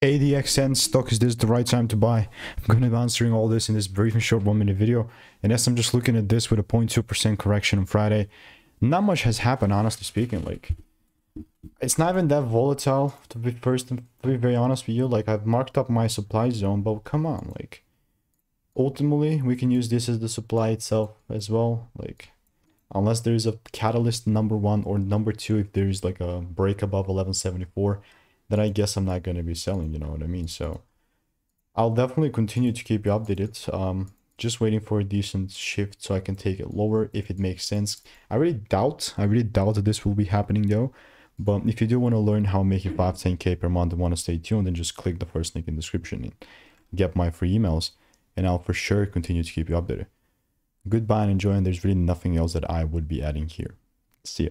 ADXN stock, is this the right time to buy? I'm going to be answering all this in this brief and short 1-minute video. And as I'm just looking at this with a 0.2% correction on Friday, not much has happened, honestly speaking. Like, it's not even that volatile, to be very honest with you. Like, I've marked up my supply zone, but come on, like, ultimately we can use this as the supply itself as well. Like, unless there's a catalyst number 1 or number 2, if there's like a break above 1174, then I guess I'm not going to be selling, you know what I mean? So I'll definitely continue to keep you updated. Just waiting for a decent shift so I can take it lower if it makes sense. I really doubt that this will be happening though. But if you do want to learn how making 5-10K per month and want to stay tuned, then just click the first link in the description and get my free emails. And I'll for sure continue to keep you updated. Goodbye and enjoy, and there's really nothing else that I would be adding here. See ya.